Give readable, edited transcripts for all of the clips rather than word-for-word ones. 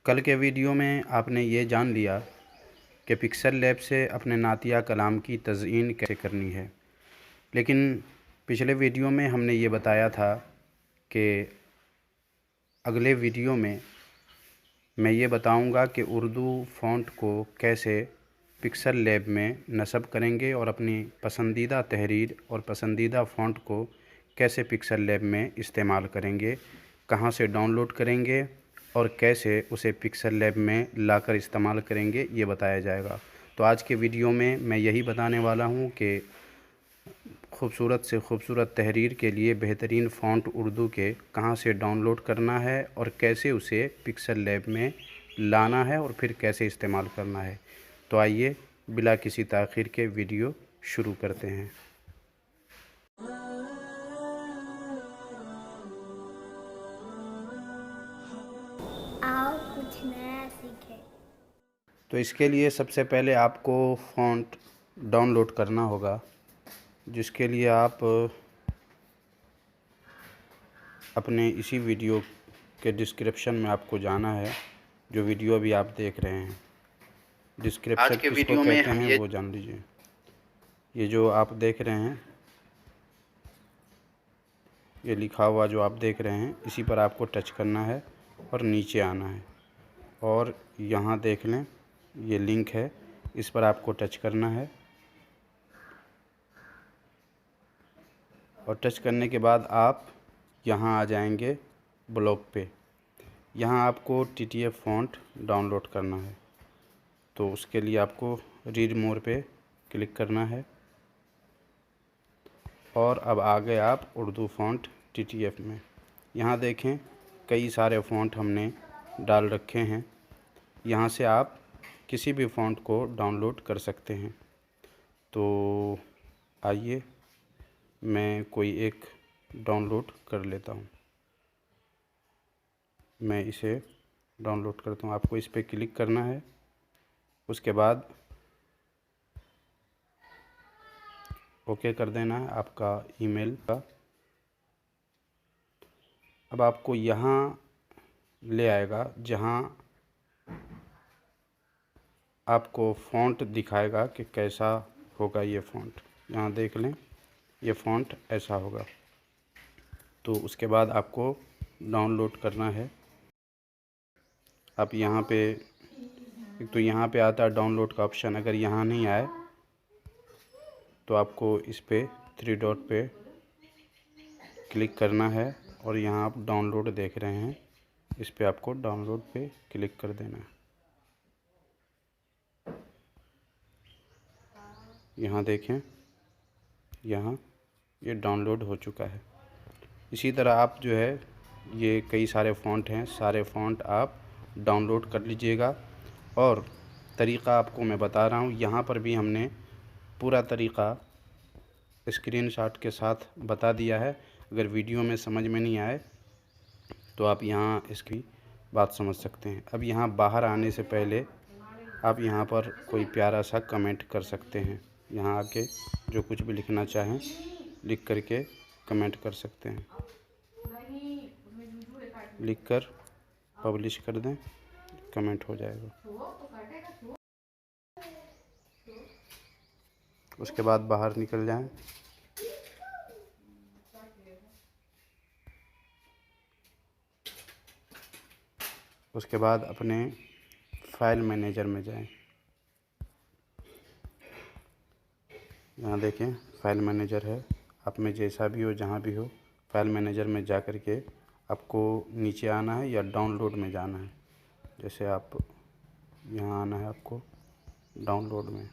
कल के वीडियो में आपने ये जान लिया कि पिक्सल लैब से अपने नातिया कलाम की तज़यीन कैसे करनी है। लेकिन पिछले वीडियो में हमने ये बताया था कि अगले वीडियो में मैं ये बताऊंगा कि उर्दू फ़ॉन्ट को कैसे पिक्सल लैब में नस्ब करेंगे और अपनी पसंदीदा तहरीर और पसंदीदा फ़ॉन्ट को कैसे पिक्सल लैब में इस्तेमाल करेंगे, कहाँ से डाउनलोड करेंगे और कैसे उसे पिक्सल लैब में लाकर इस्तेमाल करेंगे, ये बताया जाएगा। तो आज के वीडियो में मैं यही बताने वाला हूँ कि खूबसूरत से खूबसूरत तहरीर के लिए बेहतरीन फ़ॉन्ट उर्दू के कहाँ से डाउनलोड करना है और कैसे उसे पिक्सल लैब में लाना है और फिर कैसे इस्तेमाल करना है। तो आइए बिला किसी ताख़ीर के वीडियो शुरू करते हैं। आओ कुछ नया सीखें। तो इसके लिए सबसे पहले आपको फ़ॉन्ट डाउनलोड करना होगा, जिसके लिए आप अपने इसी वीडियो के डिस्क्रिप्शन में आपको जाना है। जो वीडियो अभी आप देख रहे हैं, डिस्क्रिप्शन किसको कहते हैं वो जान लीजिए। ये जो आप देख रहे हैं, ये लिखा हुआ जो आप देख रहे हैं, इसी पर आपको टच करना है और नीचे आना है और यहाँ देख लें ये लिंक है, इस पर आपको टच करना है और टच करने के बाद आप यहाँ आ जाएंगे ब्लॉग पे। यहाँ आपको TTF फ़ॉन्ट डाउनलोड करना है, तो उसके लिए आपको रीड मोर पे क्लिक करना है और अब आ गए आप उर्दू फ़ॉन्ट TTF में। यहाँ देखें कई सारे फ़ॉन्ट हमने डाल रखे हैं, यहाँ से आप किसी भी फ़ॉन्ट को डाउनलोड कर सकते हैं। तो आइए मैं कोई एक डाउनलोड कर लेता हूँ। मैं इसे डाउनलोड करता हूँ। आपको इस पर क्लिक करना है, उसके बाद ओके कर देना है आपका ईमेल का। अब आपको यहाँ ले आएगा जहाँ आपको फ़ॉन्ट दिखाएगा कि कैसा होगा ये फ़ॉन्ट। यहाँ देख लें ये फ़ॉन्ट ऐसा होगा। तो उसके बाद आपको डाउनलोड करना है। आप यहाँ पे एक तो यहाँ पे आता है डाउनलोड का ऑप्शन, अगर यहाँ नहीं आए तो आपको इस पे 3 डॉट पे क्लिक करना है और यहाँ आप डाउनलोड देख रहे हैं, इस पे आपको डाउनलोड पे क्लिक कर देना है। यहाँ देखें, यहाँ ये डाउनलोड हो चुका है। इसी तरह आप जो है ये कई सारे फ़ॉन्ट हैं, सारे फ़ॉन्ट आप डाउनलोड कर लीजिएगा। और तरीक़ा आपको मैं बता रहा हूँ, यहाँ पर भी हमने पूरा तरीक़ा स्क्रीनशॉट के साथ बता दिया है। अगर वीडियो में समझ में नहीं आए तो आप यहाँ इसकी बात समझ सकते हैं। अब यहाँ बाहर आने से पहले आप यहाँ पर कोई प्यारा सा कमेंट कर सकते हैं। यहाँ आके जो कुछ भी लिखना चाहें लिख करके कमेंट कर सकते हैं। लिख कर पब्लिश कर दें, कमेंट हो जाएगा। उसके बाद बाहर निकल जाएं। उसके बाद अपने फ़ाइल मैनेजर में जाएं। यहाँ देखें फ़ाइल मैनेजर है, आप में जैसा भी हो जहाँ भी हो, फ़ाइल मैनेजर में जा कर के आपको नीचे आना है या डाउनलोड में जाना है। जैसे आप यहाँ आना है आपको डाउनलोड में।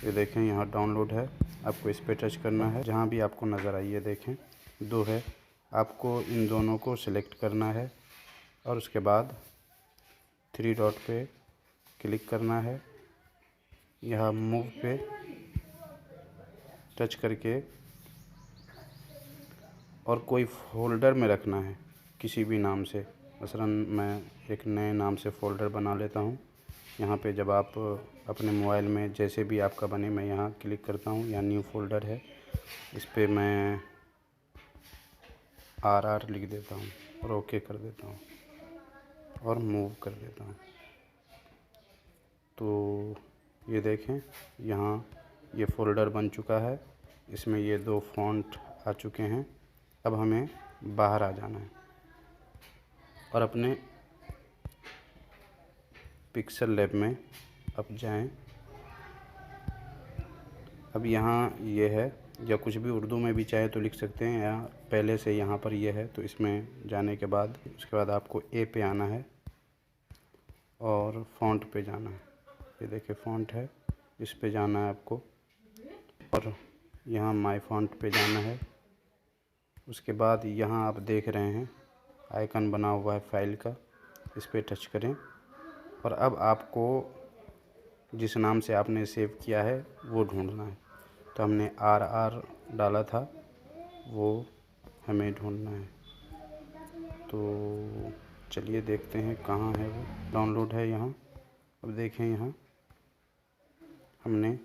ये देखें यहाँ डाउनलोड है, आपको इस पर टच करना है। जहाँ भी आपको नज़र आई, ये देखें 2 है, आपको इन दोनों को सिलेक्ट करना है और उसके बाद 3 डॉट पे क्लिक करना है। यहाँ मूव पे टच करके और कोई फ़ोल्डर में रखना है किसी भी नाम से। मसलन मैं एक नए नाम से फ़ोल्डर बना लेता हूँ। यहाँ पे जब आप अपने मोबाइल में जैसे भी आपका बने, मैं यहाँ क्लिक करता हूँ, यहाँ न्यू फ़ोल्डर है, इस पे मैं RR लिख देता हूँ और ओके कर देता हूँ और मूव कर देता हूँ। तो ये देखें, यहाँ ये फ़ोल्डर बन चुका है, इसमें ये 2 फ़ॉन्ट आ चुके हैं। अब हमें बाहर आ जाना है और अपने पिक्सल लैब में अब जाएं। अब यहाँ ये है, या कुछ भी उर्दू में भी चाहे तो लिख सकते हैं, या पहले से यहाँ पर ये है तो इसमें जाने के बाद उसके बाद आपको ए पे आना है और फ़ॉन्ट पे जाना है। ये देखिए फ़ॉन्ट है, इस पे जाना है आपको और यहाँ माय फ़ॉन्ट पे जाना है। उसके बाद यहाँ आप देख रहे हैं आइकन बना हुआ है फाइल का, इस पे टच करें और अब आपको जिस नाम से आपने सेव किया है वो ढूंढना है। तो हमने RR डाला था, वो हमें ढूंढना है। तो चलिए देखते हैं कहाँ है वो। डाउनलोड है यहाँ। अब देखें यहाँ हमने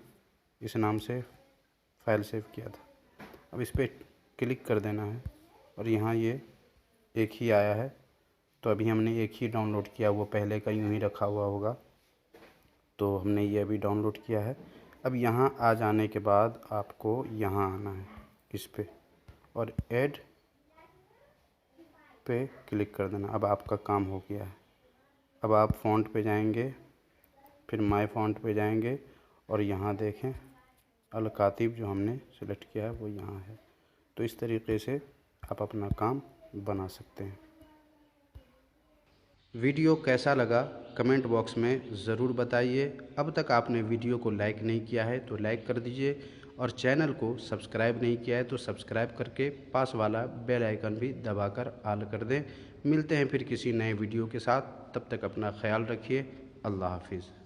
इस नाम से फ़ाइल सेव किया था। अब इस पर क्लिक कर देना है और यहाँ ये एक ही आया है। तो अभी हमने एक ही डाउनलोड किया, वो पहले का यूँ ही रखा हुआ होगा। तो हमने ये अभी डाउनलोड किया है। अब यहाँ आ जाने के बाद आपको यहाँ आना है इस पे और ऐड पे क्लिक कर देना। अब आपका काम हो गया है। अब आप फ़ॉन्ट पे जाएंगे, फिर माय फ़ॉन्ट पे जाएंगे और यहाँ देखें अल कातिब जो हमने सेलेक्ट किया है वो यहाँ है। तो इस तरीके से आप अपना काम बना सकते हैं। वीडियो कैसा लगा कमेंट बॉक्स में ज़रूर बताइए। अब तक आपने वीडियो को लाइक नहीं किया है तो लाइक कर दीजिए और चैनल को सब्सक्राइब नहीं किया है तो सब्सक्राइब करके पास वाला बेल आइकन भी दबाकर ऑल कर दें। मिलते हैं फिर किसी नए वीडियो के साथ, तब तक अपना ख्याल रखिए। अल्लाह हाफिज़।